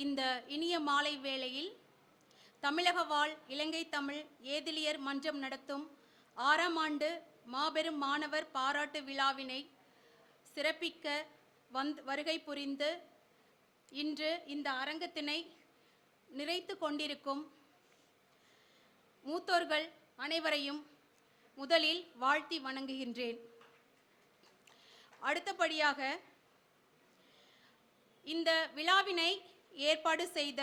இந்த இனிய மாலை வேளையில் தமிழக வாழ் இலங்கை தமிழ் ஏதிலியர் மன்றம் நடத்தும் 6ஆம் ஆண்டு மாபெரும் மாணவர் பாராட்டு விழாவினை சிறப்பிக்க வருகை புரிந்து இன்று இந்த அரங்கத்தினை நிறைத்து கொண்டிருக்கும் மூத்தோர்கள் அனைவரையும் முதலில் வாழ்த்தி வணங்குகின்றேன். அடுத்தபடியாக இந்த விழாவினை ஏற்பாடு செய்த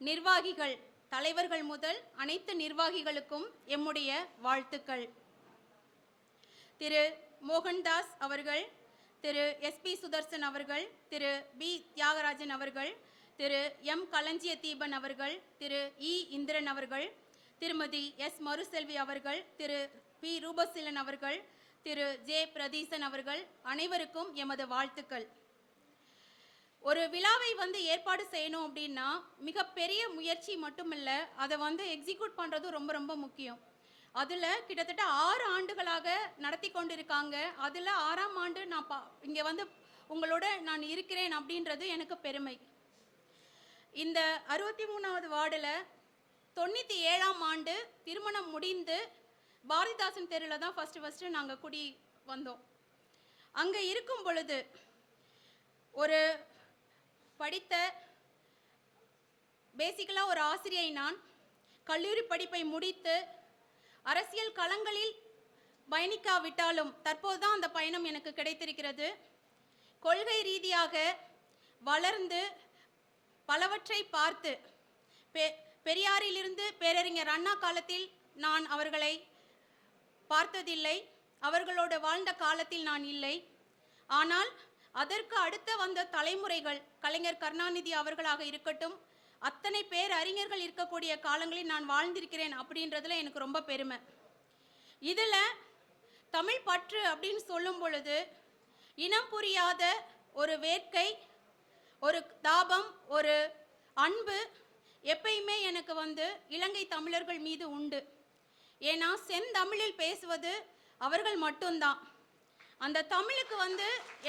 நிர்வாகிகள், தலைவர்கள் முதல் அனைத்து நிர்வாகிகளுக்கும் எம்முடைய வாழ்த்துக்கள். திரு மோகன்தாஸ் அவர்கள், திரு SP சுதர்சன் அவர்கள், திரு B தியாகராஜன் அவர்கள், திரு M களஞ்சிய தீபன் அவர்கள், திரு E இந்திரன் அவர்கள், திருமதி S மருசெல்வி அவர்கள், திரு P ரூபசீலன் அவர்கள், திரு J பிரதீசன் அவர்கள் அனைவருக்கும் எமது வாழ்த்துக்கள். ஒரு விழாவை ஏற்பாடு செய்யணும் அப்படின்னா மிகப்பெரிய முயற்சி மட்டுமில்ல, அதை எக்ஸிக்யூட் பண்ணுறது ரொம்ப ரொம்ப முக்கியம். அதில் கிட்டத்தட்ட 6 ஆண்டுகளாக நடத்தி கொண்டிருக்காங்க. அதில் 6ஆம் ஆண்டு நான் இங்கே உங்களோட நான் இருக்கிறேன் அப்படின்றது எனக்கு பெருமை. இந்த 63வது வார்டில் 97ஆம் ஆண்டு திருமணம் முடிந்து பாரதிதாசன் தெருவில் தான் ஃபஸ்ட்டு நாங்கள் குடி வந்தோம். அங்கே இருக்கும் பொழுது ஒரு படித்த பேசிக்கலாக ஒரு ஆசிரியை, நான் கல்லூரி படிப்பை முடித்து அரசியல் களங்களில் பயணிக்காவிட்டாலும் தற்போதுதான் அந்த பயணம் எனக்கு கிடைத்திருக்கிறது. கொள்கை ரீதியாக வளர்ந்து பலவற்றை பார்த்து, பெரியாரிலிருந்து பேரறிஞர் அண்ணா காலத்தில் நான் அவர்களை பார்த்ததில்லை, அவர்களோடு வாழ்ந்த காலத்தில் நான் இல்லை. ஆனால் அதற்கு அடுத்த வந்த தலைமுறைகள், கலைஞர் கருணாநிதி அவர்களாக இருக்கட்டும், அத்தனை பேர் அறிஞர்கள் இருக்கக்கூடிய காலங்களில் நான் வாழ்ந்திருக்கிறேன் அப்படின்றதுல எனக்கு ரொம்ப பெருமை. இதில் தமிழ் பற்று அப்படின்னு சொல்லும் பொழுது இனம் புரியாத ஒரு வேட்கை, ஒரு தாபம், ஒரு அன்பு எப்பயுமே எனக்கு இலங்கை தமிழர்கள் மீது உண்டு. ஏன்னா செந்தமிழில் பேசுவது அவர்கள் மட்டும்தான். அந்த தமிழுக்கு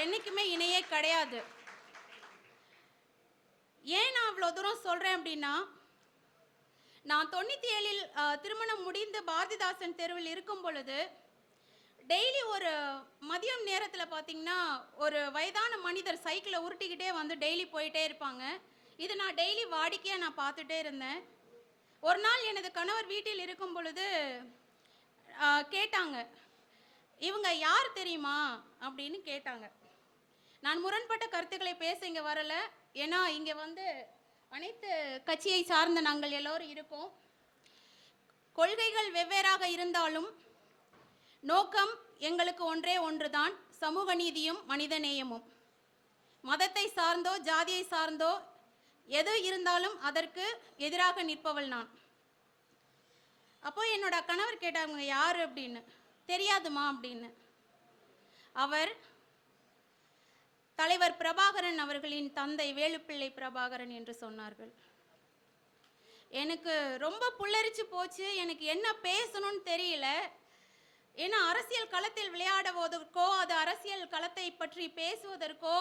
என்றைக்குமே இணையே கிடையாது. ஏன் நான் அவ்வளோ தூரம் சொல்கிறேன் அப்படின்னா, நான் 97இல் திருமணம் முடிந்து பாரதிதாசன் தெருவில் இருக்கும் பொழுது டெய்லி ஒரு மதியம் நேரத்தில் பார்த்திங்கன்னா ஒரு வயதான மனிதர் சைக்கிளை உருட்டிக்கிட்டே டெய்லி போயிட்டே இருப்பாங்க. இது நான் டெய்லி வாடிக்கையாக நான் பார்த்துட்டே இருந்தேன். ஒரு நாள் எனது கணவர் வீட்டில் இருக்கும் பொழுது கேட்டாங்க, இவங்க யார் தெரியுமா அப்படின்னு கேட்டாங்க. நான் முரண்பட்ட கருத்துக்களை பேச இங்கே வரலை. ஏன்னா இங்கே அனைத்து கட்சியை சார்ந்த நாங்கள் எல்லோரும் இருக்கோம். கொள்கைகள் வெவ்வேறாக இருந்தாலும் நோக்கம் எங்களுக்கு ஒன்றே ஒன்றுதான், சமூக நீதியும் மனித நேயமும். மதத்தை சார்ந்தோ ஜாதியை சார்ந்தோ எது இருந்தாலும் அதற்கு எதிராக நிற்பவள் நான். அப்போ என்னோட கணவர் கேட்டாங்க, யார் அப்படின்னு. தெரியாதுமா அப்படின்னு. அவர் தலைவர் பிரபாகரன் அவர்களின் தந்தை வேலுப்பிள்ளை பிரபாகரன் என்று சொன்னார்கள். எனக்கு ரொம்ப புல்லரிச்சு போச்சு. எனக்கு என்ன பேசணும்னு தெரியல. ஏன்னா அரசியல் களத்தில் விளையாடுவதற்கோ, அது அரசியல் களத்தை பற்றி பேசுவதற்கோ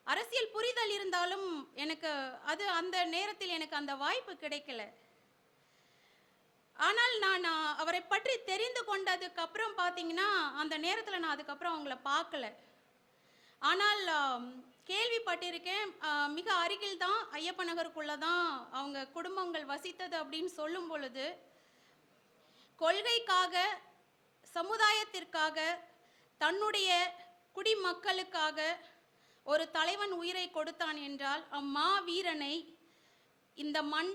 அரசியல் புரிதல் இருந்தாலும் எனக்கு அது அந்த நேரத்தில் எனக்கு அந்த வாய்ப்பு கிடைக்கல. ஆனால் நான் அவரை பற்றி தெரிந்து கொண்டதுக்கு அப்புறம் பார்த்தீங்கன்னா அந்த நேரத்தில் நான் அதுக்கப்புறம் அவங்கள பார்க்கல. ஆனால் கேள்விப்பட்டிருக்கேன், மிக அருகில் தான் ஐயப்ப நகருக்குள்ளே தான் அவங்க குடும்பங்கள் வசித்தது அப்படின்னு சொல்லும் பொழுது, கொள்கைக்காக, சமுதாயத்திற்காக, தன்னுடைய குடிமக்களுக்காக ஒரு தலைவன் உயிரை கொடுத்தான் என்றால் அம்மா வீரனை இந்த மண்,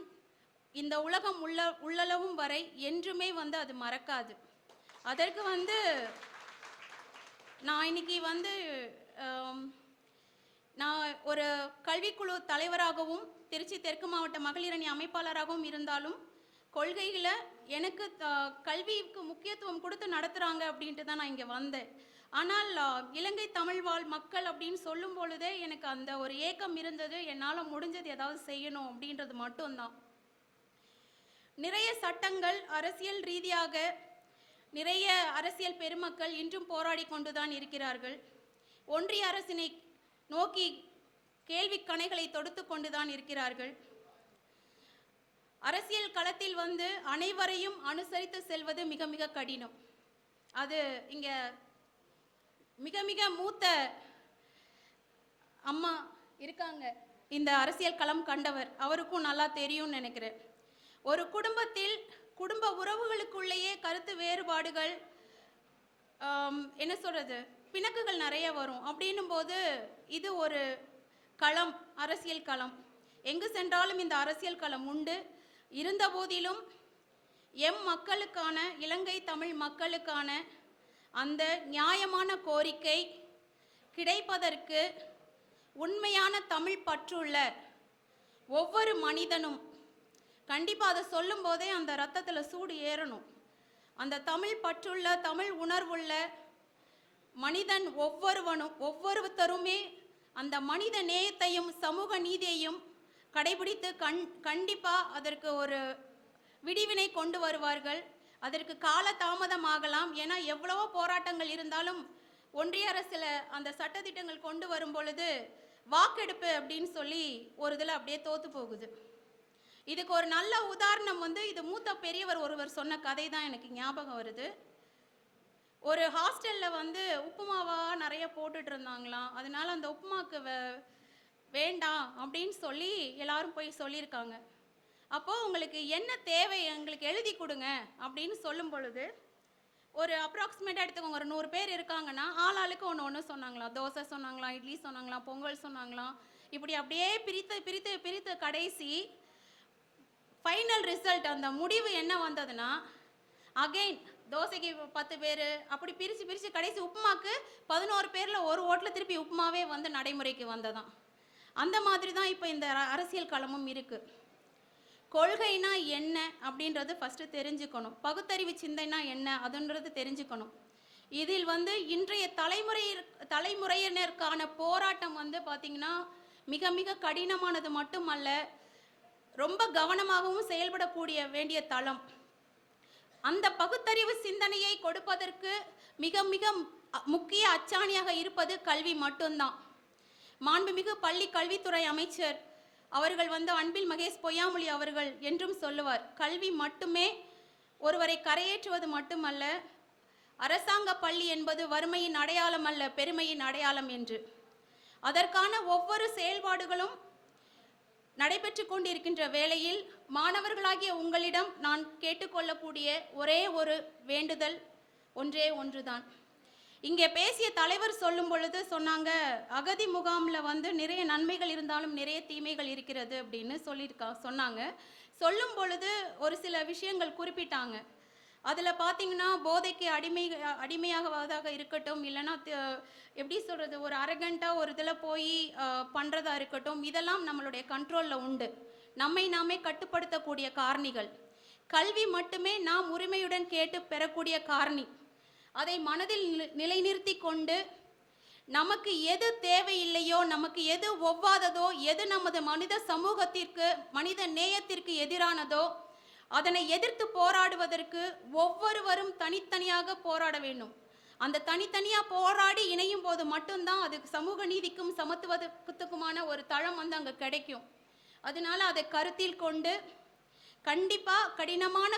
இந்த உலகம் உள்ளளவும் வரை என்றுமே அது மறக்காது. அதற்கு நான் இன்னைக்கு நான் ஒரு கல்விக்குழு தலைவராகவும் திருச்சி தெற்கு மாவட்ட மகளிரணி அமைப்பாளராகவும் இருந்தாலும் கொள்கையில் எனக்கு கல்விக்கு முக்கியத்துவம் கொடுத்து நடத்துகிறாங்க அப்படின்ட்டு தான் நான் இங்கே வந்தேன். ஆனால் இலங்கை தமிழ் வாழ் மக்கள் அப்படின்னு சொல்லும் பொழுதே எனக்கு அந்த ஒரு ஏக்கம் இருந்தது. என்னால் முடிஞ்சது ஏதாவது செய்யணும் அப்படின்றது மட்டும்தான். நிறைய சட்டங்கள், அரசியல் ரீதியாக நிறைய அரசியல் பெருமக்கள் இன்றும் போராடி கொண்டுதான் இருக்கிறார்கள். ஒன்றிய அரசினை நோக்கி கேள்வி கணைகளை தொடுத்து கொண்டுதான் இருக்கிறார்கள். அரசியல் களத்தில் வந்து அனைவரையும் அனுசரித்து செல்வது மிக மிக கடினம். அது இங்க மிக மிக மூத்த அம்மா இருக்காங்க, இந்த அரசியல் களம் கண்டவர், அவருக்கும் நல்லா தெரியும்னு நினைக்கிறேன். ஒரு குடும்பத்தில் குடும்ப உறவுகளுக்குள்ளேயே கருத்து வேறுபாடுகள், என்ன சொல்றது, பிணக்குகள் நிறைய வரும். அப்படின்னும் போது இது ஒரு களம், அரசியல் களம். எங்கு சென்றாலும் இந்த அரசியல் களம் உண்டு. இருந்த போதிலும் மக்களுக்கான, இலங்கை தமிழ் மக்களுக்கான அந்த நியாயமான கோரிக்கை கிடைப்பதற்கு உண்மையான தமிழ் பற்றுள்ள ஒவ்வொரு மனிதனும் கண்டிப்பாக அதை சொல்லும் போதே அந்த ரத்தத்தில் சூடு ஏறணும். அந்த தமிழ் பற்றுள்ள, தமிழ் உணர்வுள்ள மனிதன் ஒவ்வொருத்தருமே அந்த மனித நேயத்தையும் சமூக நீதியையும் கடைபிடித்து கண்டிப்பாக அதற்கு ஒரு விடிவினை கொண்டு வருவார்கள். அதற்கு கால தாமதமாகலாம். ஏன்னா எவ்வளவோ போராட்டங்கள் இருந்தாலும் ஒன்றிய அரசில் அந்த சட்டத்திட்டங்கள் கொண்டு வரும் பொழுது வாக்கெடுப்பு அப்படின்னு சொல்லி ஒரு இதில் அப்படியே தோத்து போகுது. இதுக்கு ஒரு நல்ல உதாரணம் வந்து இது மூத்த பெரியவர் ஒருவர் சொன்ன கதை தான் எனக்கு ஞாபகம் வருது. ஒரு ஹாஸ்டலில் வந்து உப்புமாவா நிறைய போட்டுட்டு இருந்தாங்களாம். அதனால அந்த உப்புமாவுக்கு வேண்டாம் அப்படின்னு சொல்லி எல்லாரும் போய் சொல்லியிருக்காங்க. அப்போது உங்களுக்கு என்ன தேவை எங்களுக்கு எழுதி கொடுங்க அப்படின்னு சொல்லும் பொழுது ஒரு அப்ராக்சிமேட்டாக எடுத்துக்கோங்க, ஒரு 100 பேர் இருக்காங்கன்னா ஆளாளுக்கு ஒன்று சொன்னாங்களாம். தோசை சொன்னாங்களாம், இட்லி சொன்னாங்களாம், பொங்கல் சொன்னாங்களாம். இப்படி அப்படியே பிரித்து பிரித்து பிரித்து கடைசி ஃபைனல் ரிசல்ட் அந்த முடிவு என்ன வந்ததுன்னா, அகெயின் தோசைக்கு 10 பேர், அப்படி பிரித்து பிரித்து கடைசி உப்புமாக்கு 11 பேரில் ஒரு ஓட்டில் திருப்பி உப்புமாவே வந்து நடைமுறைக்கு வந்ததான். அந்த மாதிரி தான் இப்போ இந்த அரசியல் களமும் இருக்குது. கொள்கைனா என்ன அப்படின்றது ஃபஸ்ட்டு தெரிஞ்சுக்கணும். பகுத்தறிவு சிந்தைனா என்ன அதுன்றது தெரிஞ்சுக்கணும். இதில் வந்து இன்றைய தலைமுறையினருக்கான போராட்டம் வந்து பார்த்திங்கன்னா மிக மிக கடினமானது மட்டுமல்ல, ரொம்ப கவனமாகவும் செயல்படக்கூடிய வேண்டிய தளம். அந்த பகுத்தறிவு சிந்தனையை கொடுப்பதற்கு மிக மிக முக்கிய அச்சாணியாக இருப்பது கல்வி மட்டும்தான். மாண்புமிகு பள்ளி கல்வித்துறை அமைச்சர் அவர்கள் வந்து அன்பில் மகேஷ் பொய்யாமொழி அவர்கள் என்றும் சொல்லுவார், கல்வி மட்டுமே ஒருவரை கரையேற்றுவது மட்டுமல்ல, அரசாங்க பள்ளி என்பது வறுமையின் அடையாளம் அல்ல, பெருமையின் அடையாளம் என்று. அதற்கான ஒவ்வொரு செயல்பாடுகளும் நடைபெற்று கொண்டிருக்கின்ற வேளையில் மாணவர்களாகிய உங்களிடம் நான் கேட்டுக்கொள்ளக்கூடிய ஒரே ஒரு வேண்டுதல் ஒன்றே ஒன்றுதான். இங்கே பேசிய தலைவர் சொல்லும் பொழுது சொன்னாங்க, அகதி முகாமில் வந்து நிறைய நன்மைகள் இருந்தாலும் நிறைய தீமைகள் இருக்கிறது அப்படின்னு சொன்னாங்க. சொல்லும் பொழுது ஒரு சில விஷயங்கள் குறிப்பிட்டாங்க. அதில் பார்த்தீங்கன்னா போதைக்கு அடிமையாகவதாக இருக்கட்டும், இல்லைன்னா எப்படி சொல்கிறது, ஒரு அரகண்ட்டாக ஒரு இதில் போய் பண்ணுறதா இருக்கட்டும், இதெல்லாம் நம்மளுடைய கண்ட்ரோலில் உண்டு. நம்மை நாமே கட்டுப்படுத்தக்கூடிய காரணிகள். கல்வி மட்டுமே நாம் உரிமையுடன் கேட்டு பெறக்கூடிய காரணி. அதை மனதில் நிலைநிறுத்தி கொண்டு நமக்கு எது தேவையில்லையோ, நமக்கு எது ஒவ்வாததோ, எது நமது மனித சமூகத்திற்கு மனித நேயத்திற்கு எதிரானதோ அதனை எதிர்த்து போராடுவதற்கு ஒவ்வொருவரும் தனித்தனியாக போராட வேண்டும். அந்த தனித்தனியாக போராடி இணையும் போது மட்டும்தான் அது சமூக நீதிக்கும் சமத்துவத்துக்குமான ஒரு தளம் வந்து அங்கே கிடைக்கும். அதனால அதை கருத்தில் கொண்டு கண்டிப்பாக கடினமான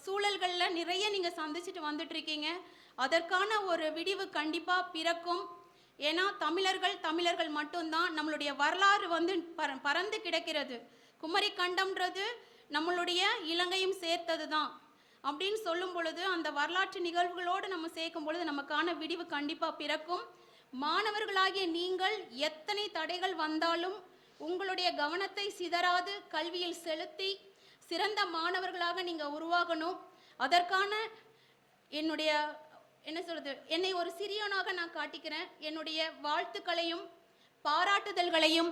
சூழல்களில் நிறைய நீங்கள் சந்திச்சுட்டு வந்துட்டுருக்கீங்க. அதற்கான ஒரு விடிவு கண்டிப்பாக பிறக்கும். ஏன்னா தமிழர்கள் மட்டும்தான். நம்மளுடைய வரலாறு வந்து பறந்து கிடக்கிறது. குமரி கண்டம்ன்றது நம்மளுடைய இலங்கையும் சேர்த்தது தான் அப்படின்னு சொல்லும் பொழுது அந்த வரலாற்று நிகழ்வுகளோடு நம்ம சேர்க்கும் பொழுது நமக்கான விடிவு கண்டிப்பாக பிறக்கும். மாணவர்களாகிய நீங்கள் எத்தனை தடைகள் வந்தாலும் உங்களுடைய கவனத்தை சிதறாது கல்வியில் செலுத்தி சிறந்த மாணவர்களாக நீங்கள் உருவாகணும். அதற்கான என்னை ஒரு சிறியவனாக நான் காட்டிக்கிறேன். என்னுடைய வாழ்த்துக்களையும் பாராட்டுதல்களையும்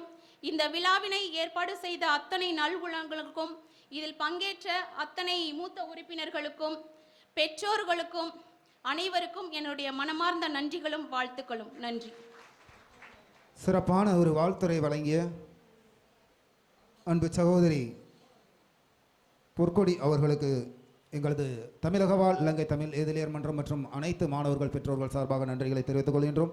இந்த விழாவினை ஏற்பாடு செய்த அத்தனை நல்குணங்களுக்கும், இதில் பங்கேற்ற அத்தனை மூத்த உறுப்பினர்களுக்கும், பெற்றோர்களுக்கும், அனைவருக்கும் என்னுடைய மனமார்ந்த நன்றிகளும் வாழ்த்துக்களும். நன்றி. சிறப்பான ஒரு வாழ்த்துரை வழங்கிய அன்பு சகோதரி பொற்கொடி அவர்களுக்கு எங்களது தமிழக வாழ் இலங்கை தமிழ் எதிரியர் மன்றம் மற்றும் அனைத்து மாணவர்கள் பெற்றோர்கள் சார்பாக நன்றிகளை தெரிவித்துக் கொள்கின்றோம்.